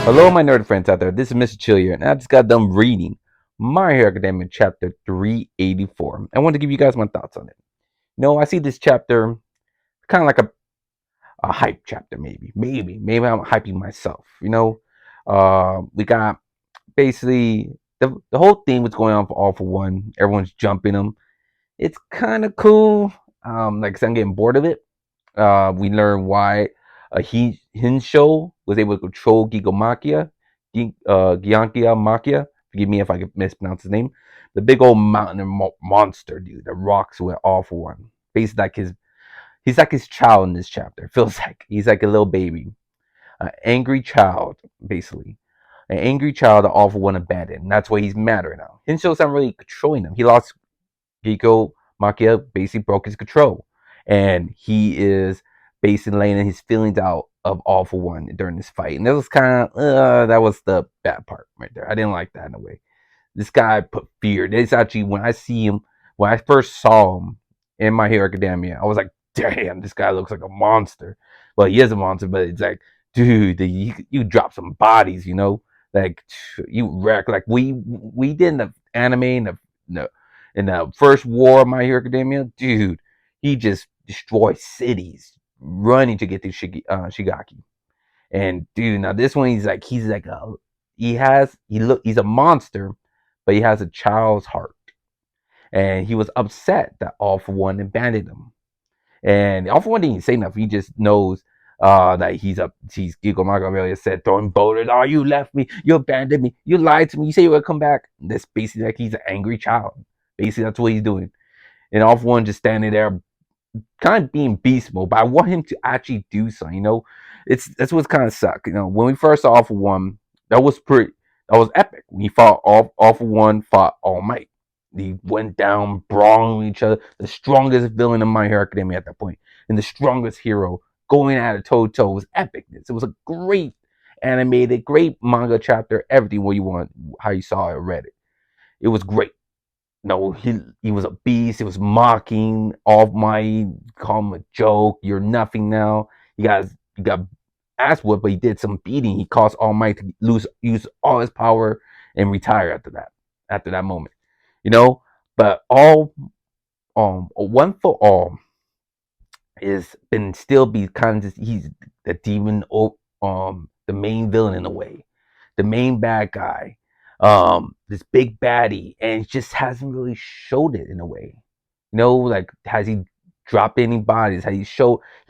Hello, my nerd friends out there. This is Mr. Chill here, and I just got done reading My Hero Academia chapter 384. I want to give you guys my thoughts on it. I see this chapter kind of like a hype chapter, maybe I'm hyping myself. We got basically the whole thing was going on for All for One. Everyone's jumping them. It's kind of cool. Like I said, I'm getting bored of it. We learn why Hinsho was able to control Gigankia. Gigankia Makia. Forgive me if I mispronounce his name. The big old mountain monster dude that rocks with All for One. Basically, he's like his child in this chapter. Feels like he's like a little baby, an angry child, basically. An angry child that All for One abandoned. And that's why he's mad right now. Hinsho's not really controlling him. He lost Giko Makia basically broke his control. And he is basically laying his feelings out of All for One during this fight. And that was kind of, that was the bad part right there. I didn't like that in a way. This guy put fear. This actually, when I first saw him in My Hero Academia, I was like, damn, this guy looks like a monster. Well, he is a monster, but it's like, dude, you drop some bodies, like you wreck. Like we did in the anime in the first war of My Hero Academia, dude, he just destroys cities running to get to Shigaki. And dude, now this one he's a monster, but he has a child's heart. And he was upset that All for One abandoned him. And All for One didn't say nothing. He just knows that he's Gigo Machiavelli said throwing boulders. Oh, you left me, you abandoned me, you lied to me, you say you would come back. That's basically like he's an angry child. Basically, that's what he's doing. And All for One just standing there, kind of being beast mode. But I want him to actually do something. That's what's kind of suck. When we first saw All for One, that was epic. When he fought All for One, fought All Might. He went down, brawling each other. The strongest villain in My Hero Academia at that point, and the strongest hero going at it toe to toe was epicness. It was a great animated, great manga chapter. Everything what you want, how you saw it, read it. It was great. No, he was a beast. He was mocking All Might, call him a joke. You're nothing now. You got ass whooped, but he did some beating. He caused All Might to use all his power and retire after that. After that moment, But all One for All is been still be kind of just, he's the demon, the main villain in a way, the main bad guy, this big baddie, and just hasn't really showed it in a way. Like has he dropped any bodies? He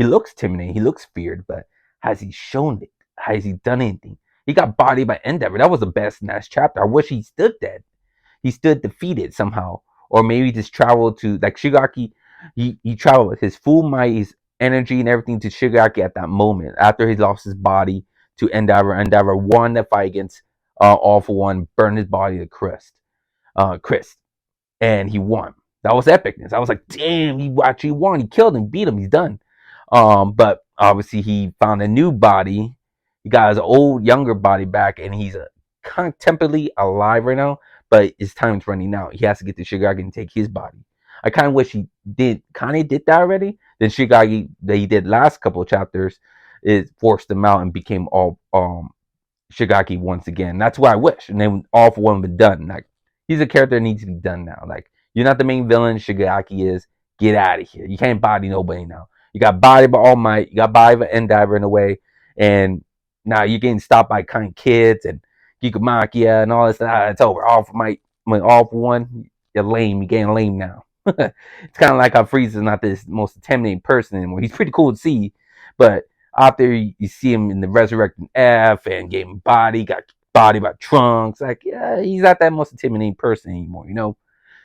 looks timid, he looks feared, but has he shown it? Has he done anything? He got bodied by Endeavor. That was the best in that chapter. I wish he stood dead. He stood defeated somehow. Or maybe just traveled to like Shigaki. He traveled with his full might, his energy and everything to Shigaki at that moment. After he lost his body to Endeavor. Endeavor won the fight against All for One, burned his body to Chris. And he won. That was epicness. I was like, damn, he actually won. He killed him, beat him, he's done. But obviously he found a new body. He got his old younger body back, and he's kind of temporarily alive right now. But his time's running out. He has to get to Shigaki and take his body. I kind of wish he did that already. Then Shigaki that he did last couple of chapters is forced him out and became all Shigaki once again. That's what I wish. And then All for One was done. Like he's a character that needs to be done now. Like you're not the main villain. Shigaki is. Get out of here. You can't body nobody now. You got bodied by All Might. You got bodied by Endeavor in a way, and now you're getting stopped by kind kids and Gikumakia and all this. It's over. All for One, you're lame. You're getting lame now. It's kind of like how Frieza is not this most intimidating person anymore. He's pretty cool to see, but after you see him in the resurrecting F and getting got bodied by Trunks, like yeah, he's not that most intimidating person anymore.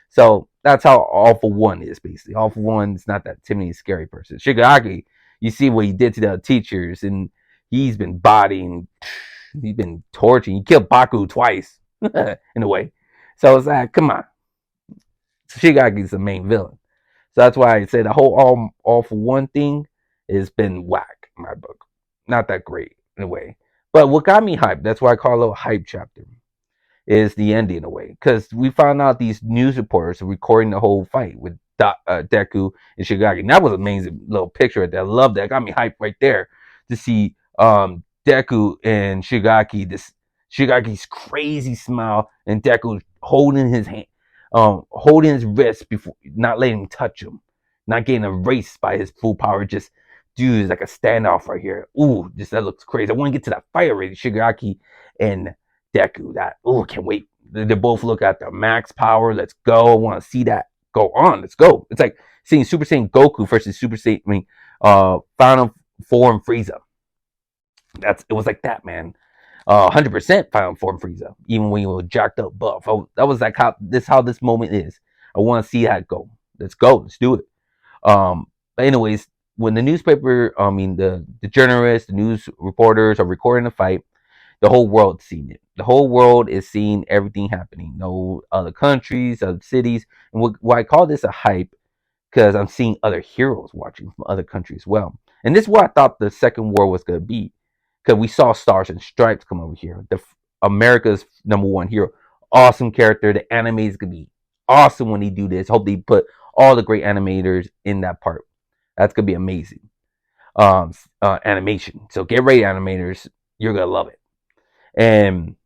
So that's how All for One is basically. All for One is not that intimidating, scary person. Shigaki, you see what he did to the teachers, and he's been bodying, he's been torturing. He killed Baku twice, in a way. So it's like, come on, Shigaki's the main villain. So that's why I say the whole all for One thing has been whack in my book. Not that great in a way. But what got me hyped, that's why I call it a little hype chapter, is the ending in a way. Because we found out these news reporters are recording the whole fight with Deku and Shigaki. And that was an amazing little picture right there. I love that. It got me hyped right there to see Deku and Shigaki, this Shigaki's crazy smile, and Deku holding his hand, holding his wrist before not letting him touch him, not getting erased by his full power. Just dude, it's like a standoff right here. Ooh, just that looks crazy. I want to get to that fight already. Shigaki and Deku. That can't wait. They both look at their max power. Let's go. I want to see that go on. Let's go. It's like seeing Super Saiyan Goku versus Super Saiyan. Final Form Frieza. It was like that, man. 100% Final Form Frieza, even when you were jacked up buff. That was like how this moment is. I want to see how it go. Let's go. Let's do it. But anyways, when the newspaper, the journalists, the news reporters are recording the fight, the whole world's seeing it. The whole world is seeing everything happening. No other countries, other cities, and why I call this a hype because I'm seeing other heroes watching from other countries as well. And this is what I thought the second war was going to be, because we saw Stars and Stripes come over here, America's #1 hero, awesome character. The anime is gonna be awesome when they do this. Hope they put all the great animators in that part. That's gonna be amazing. Animation. So get ready, animators. You're gonna love it. And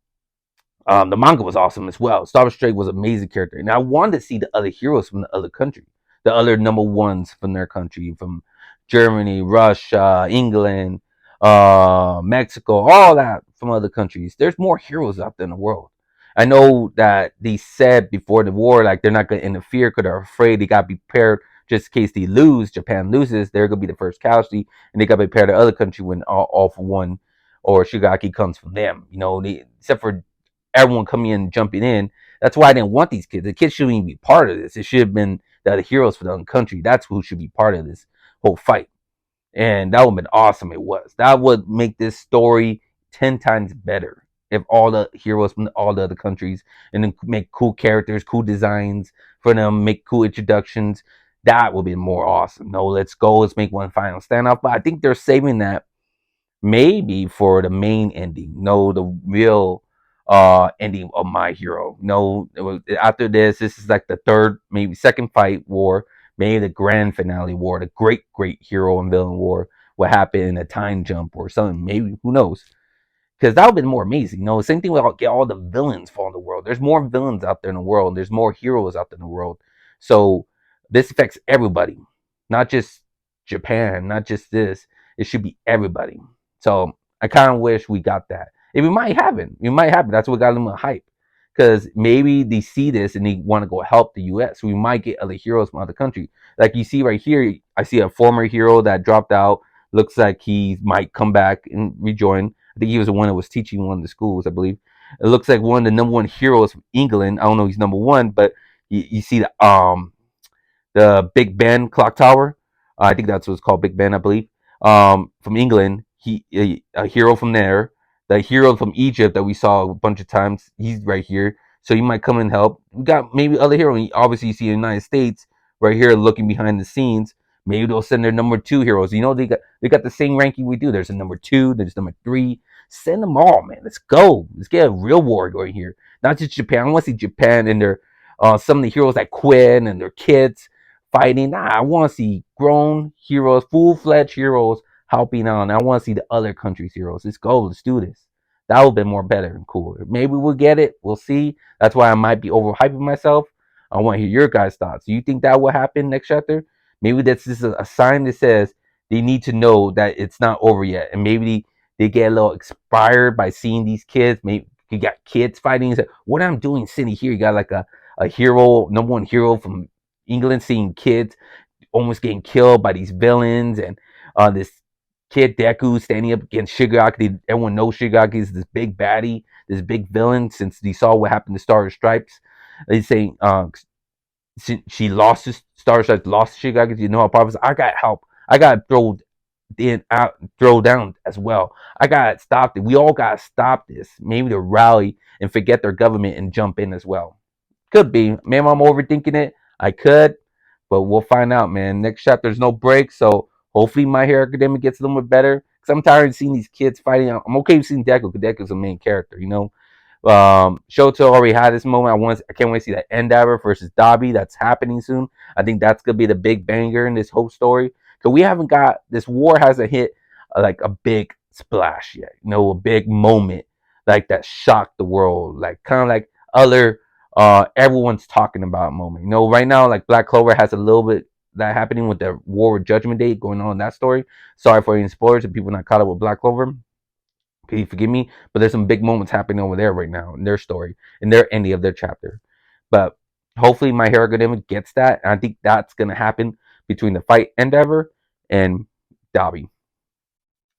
the manga was awesome as well. Star Strike was an amazing character, and I wanted to see the other heroes from the other country, the other #1s from their country, from Germany, Russia, England, Mexico, all that from other countries. There's more heroes out there in the world. I know that they said before the war, like they're not going to interfere because they're afraid. They got to be prepared just in case they lose. Japan loses, they're going to be the first casualty, and they got to prepare the other country when all for one or Shigaki comes from them. Except for everyone coming in and jumping in. That's why I didn't want these kids. The kids shouldn't even be part of this. It should have been the heroes for the own country. That's who should be part of this whole fight. And that would have been awesome. It was. That would make this story 10 times better if all the heroes from all the other countries, and then make cool characters, cool designs for them, make cool introductions. That would be more awesome. No, let's go. Let's make one final standoff. But I think they're saving that maybe for the main ending. No, the real ending of My Hero. No, after this is like the third, maybe second fight war, maybe the grand finale war, the great hero and villain war. What happened in a time jump or something? Maybe, who knows? Because that would have been more amazing. Same thing with get all the villains from the world. There's more villains out there in the world. There's more heroes out there in the world. So this affects everybody, not just Japan, not just this. It should be everybody. So I kind of wish we got that. If we might happen, it might happen. That's what got them a hype. Because maybe they see this and they want to go help the U.S. We might get other heroes from other countries. Like you see right here, I see a former hero that dropped out. Looks like he might come back and rejoin. I think he was the one that was teaching one of the schools, I believe. It looks like one of the #1 heroes from England. I don't know if he's #1, but you see the Big Ben clock tower. I think that's what's called, Big Ben, I believe. From England, a hero from there. The hero from Egypt that we saw a bunch of times, he's right here. So he might come and help. We got maybe other heroes. Obviously, you see the United States right here looking behind the scenes. Maybe they'll send their #2 heroes. They got the same ranking we do. There's a #2, there's #3. Send them all, man. Let's go. Let's get a real war going here. Not just Japan. I want to see Japan and their some of the heroes like Quinn and their kids fighting. Nah, I want to see grown heroes, full-fledged heroes helping on. I want to see the other countries' heroes. Let's go. Let's do this. That would have been more better and cooler. Maybe we'll get it. We'll see. That's why I might be overhyping myself. I want to hear your guys' thoughts. Do you think that will happen next chapter? Maybe that's just a sign that says they need to know that it's not over yet. And maybe they get a little inspired by seeing these kids. Maybe you got kids fighting. Like, what I'm doing sitting here, you got like a hero, #1 hero from England, seeing kids almost getting killed by these villains, and this kid Deku standing up against Shigaki. Everyone knows Shigaki is this big baddie, this big villain. Since they saw what happened to Star Stripes, they say she lost to Star Stripes, lost to Shigaki. You know how powerful. I got help. I got throw down as well. I got stopped it. We all got to stop this. Maybe to rally and forget their government and jump in as well. Could be. Maybe I'm overthinking it. I could, but we'll find out, man. Next chapter, there's no break, so hopefully My Hero Academia gets a little bit better. Because I'm tired of seeing these kids fighting. I'm okay with seeing Deku, because Deku's the main character, Shoto already had this moment. I can't wait to see that Endeavor versus Dabi. That's happening soon. I think that's gonna be the big banger in this whole story. Because we haven't got this war hasn't hit like a big splash yet. A big moment like that shocked the world, like kind of like other everyone's talking about moment. Right now like Black Clover has a little bit that happening with the War of Judgment Day going on in that story. Sorry for any spoilers if people not caught up with Black Clover. Please forgive me, but there's some big moments happening over there right now in their story, in their ending of their chapter. But hopefully, My Hero Academia gets that. And I think that's gonna happen between the fight Endeavor and Dobby.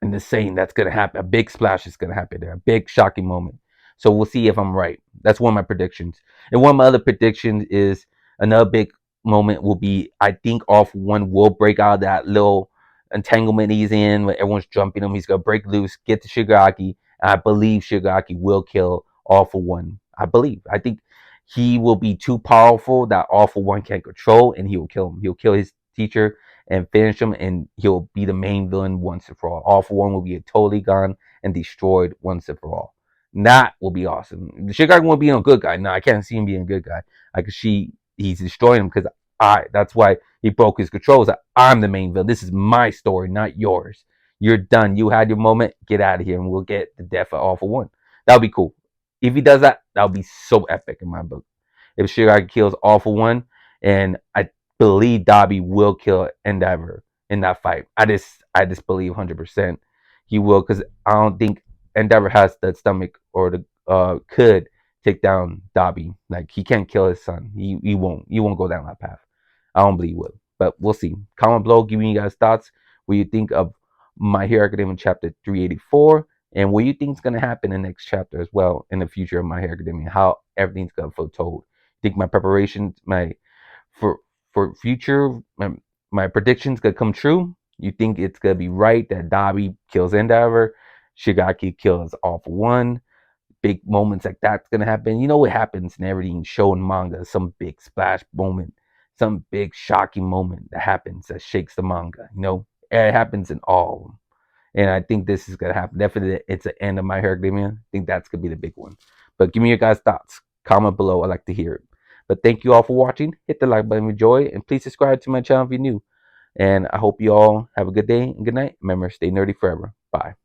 And the saying that's gonna happen, a big splash is gonna happen there, a big shocking moment. So we'll see if I'm right. That's one of my predictions. And one of my other predictions is another big moment will be I think All For One will break out of that little entanglement he's in where everyone's jumping him. He's gonna break loose, get to Shigaraki, and I believe Shigaraki will kill All For One. I believe. I think he will be too powerful that All For One can't control, and he will kill him. He'll kill his teacher and finish him, and he'll be the main villain once and for all. All For One will be totally gone and destroyed once and for all. And that will be awesome. The Shigaraki won't be a good guy. No, I can't see him being a good guy. I can see he's destroying him because that's why he broke his controls. I'm the main villain. This is my story, not yours. You're done. You had your moment. Get out of here, and we'll get the death of All For One. That would be cool. If he does that, that would be so epic in my book. If Shigaraki kills All For One, and I believe Dobby will kill Endeavor in that fight. I just believe 100% he will, because I don't think Endeavor has the stomach or the could take down Dobby. Like he can't kill his son. He won't. He won't go down that path. I don't believe he will. But we'll see. Comment below, give me you guys thoughts. What you think of My Hero Academia chapter 384, and what you think is gonna happen in the next chapter as well in the future of My Hero Academia. How everything's gonna foretold. Think my preparations, for for future my predictions gonna come true? You think it's gonna be right that Dobby kills Endeavor, Shigaki kills All For One? Big moments like that's gonna happen. You know what happens in everything show and manga? Some big splash moment, some big shocking moment that happens that shakes the manga. It happens in all of them. And I think this is gonna happen. Definitely, it's the end of My Hero Academia. I think that's gonna be the big one. But give me your guys' thoughts. Comment below. I like to hear it. But thank you all for watching. Hit the like button if you enjoy, and please subscribe to my channel if you're new. And I hope you all have a good day and good night. Remember, stay nerdy forever. Bye.